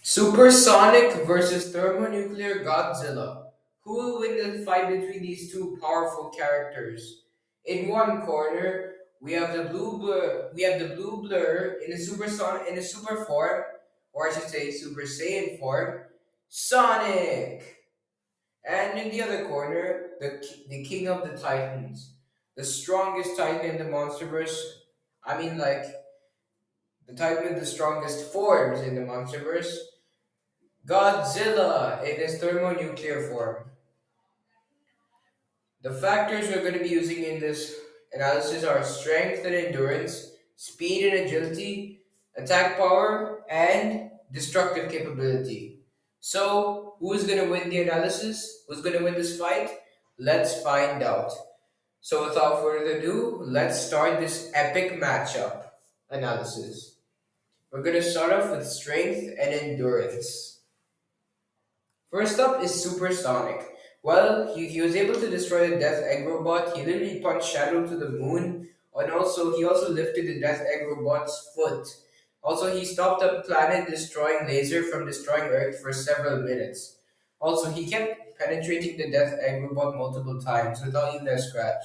Supersonic versus Thermonuclear Godzilla. Who will win the fight between these two powerful characters? In one corner, we have the blue blur in a in a super form, or I should say Super Saiyan form, Sonic. And in the other corner, the king of the Titans, the strongest Titan in the MonsterVerse. I mean, like the Titan with the strongest forms in the MonsterVerse. Godzilla in its thermonuclear form. The factors we're going to be using in this analysis are strength and endurance, speed and agility, attack power, and destructive capability. So, who's going to win the analysis? Who's going to win this fight? Let's find out. So, without further ado, let's start this epic matchup analysis. We're going to start off with strength and endurance. First up is Supersonic. Well, he was able to destroy the Death Egg robot. He literally punched Shadow to the moon, and also he also lifted the Death Egg robot's foot. Also, he stopped a planet-destroying laser from destroying Earth for several minutes. Also, he kept penetrating the Death Egg robot multiple times without even a scratch.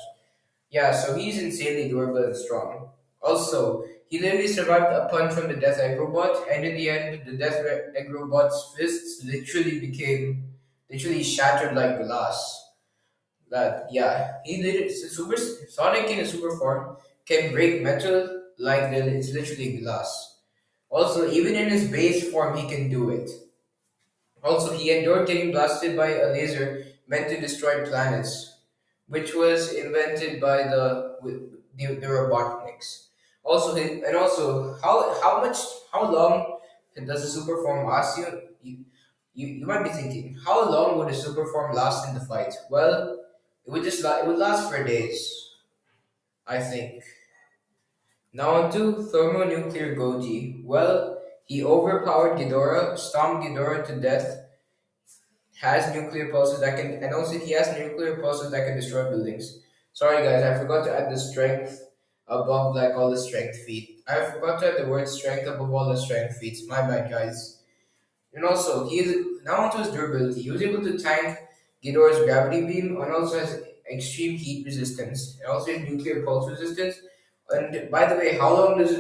Yeah, so he's insanely durable and strong. Also, he literally survived a punch from the Death Egg robot, and in the end, the Egg robot's fists literally shattered like glass. That yeah, he did it. Super Sonic in a super form can break metal like it's literally glass. Also, even in his base form, he can do it. Also, he endured getting blasted by a laser meant to destroy planets, which was invented by the Robotniks. Also, how long does a super form last? You might be thinking, how long would a super form last in the fight? Well, it would last for days, I think. Now on to Thermonuclear Goji. Well, he overpowered Ghidorah, stomped Ghidorah to death, has nuclear pulses that can, and also he has nuclear pulses that can destroy buildings. Sorry guys, I forgot to add the strength above like all the strength feat. I forgot to add the word strength above all the strength feats. My bad, guys. And also, now onto his durability. He was able to tank Ghidorah's gravity beam, and also has extreme heat resistance, and also has nuclear pulse resistance. And by the way, how long does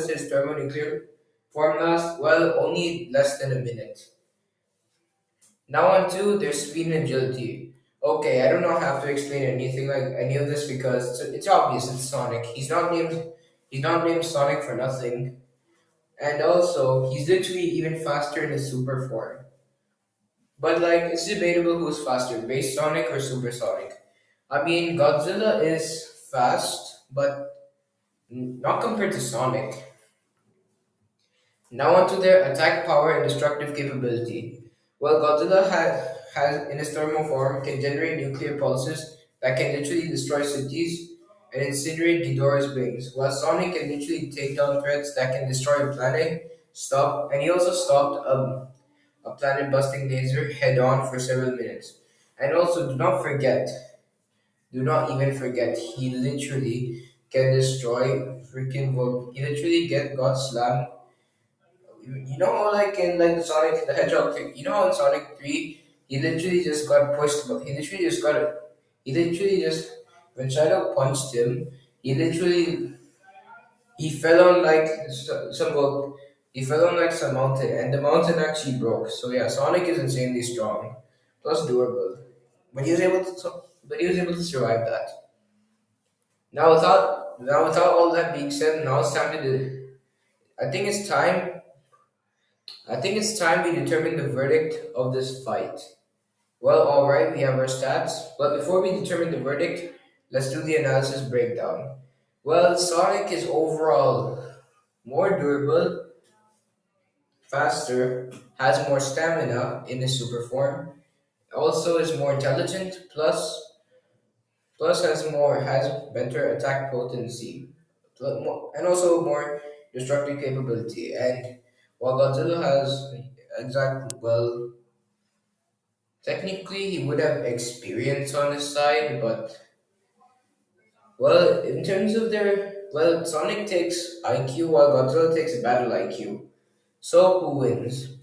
his thermonuclear form last? Well, only less than a minute. Now on to their speed and agility. Okay, I do not have to explain anything like any of this because it's obvious it's Sonic. He's not named Sonic for nothing. And also he's literally even faster in his super form. But like it's debatable who's faster, base Sonic or supersonic. I mean Godzilla is fast, but not compared to Sonic. Now onto their attack power and destructive capability. Well, has in his thermal form can generate nuclear pulses that can literally destroy cities and incinerate Ghidorah's wings, while Sonic can literally take down threats that can destroy a planet. And he also stopped a planet-busting laser head-on for several minutes. And also, do not even forget, he literally can destroy freaking world. He literally got slammed. You know, like in like the Sonic the Hedgehog thing. You know how in Sonic 3, he literally just got pushed. He literally just when Shadow punched him, he fell on like he fell on like some mountain, and the mountain actually broke. So yeah, Sonic is insanely strong, plus durable. But he was able to survive that. Now without all that being said, now it's time to do. I think it's time I think it's time we determine the verdict of this fight. Well, alright, we have our stats, but before we determine the verdict, let's do the analysis breakdown. Well, Sonic is overall more durable, faster, has more stamina in his super form, also is more intelligent, plus has better attack potency, and also more destructive capability. And while Godzilla has exact well technically, he would have experience on his side, but well, in terms of Sonic takes IQ while Godzilla takes battle IQ. So who wins?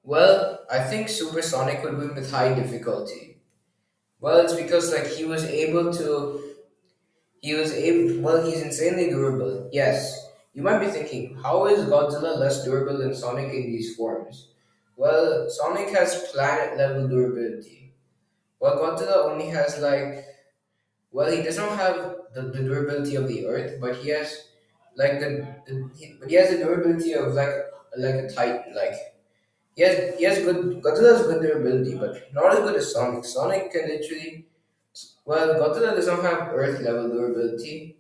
Well, I think Supersonic would win with high difficulty. Well, it's because like he's insanely durable. Yes. You might be thinking, how is Godzilla less durable than Sonic in these forms? Well, Sonic has planet level durability. Well, Godzilla only has he does not have the durability of the Earth, but he has but he has the durability of like a Titan. Like he has good Godzilla has good durability, but not as good as Sonic. Sonic can literally Godzilla does not have Earth level durability,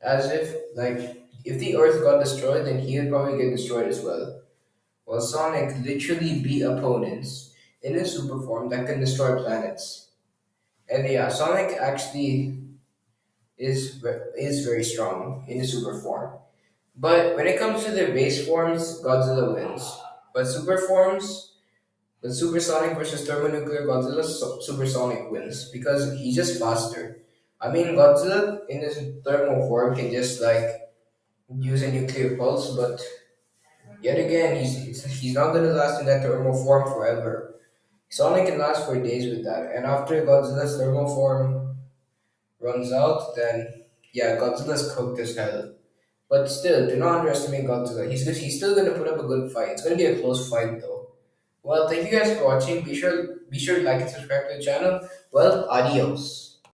as if the Earth got destroyed, then he would probably get destroyed as well. While Sonic literally beat opponents in his super form that can destroy planets. And yeah, Sonic actually is very strong in his super form. But when it comes to their base forms, Godzilla wins. But super forms, the Supersonic versus Thermonuclear, Godzilla Supersonic wins because he's just faster. I mean, Godzilla in his thermal form can just use a nuclear pulse, but yet again, he's not gonna last in that thermal form forever. Sonic can last for days with that, and after Godzilla's thermal form runs out, then yeah, Godzilla's cooked as hell. But still, do not underestimate Godzilla. He's still gonna put up a good fight. It's gonna be a close fight though. Well, thank you guys for watching. Be sure to like and subscribe to the channel. Well, adios.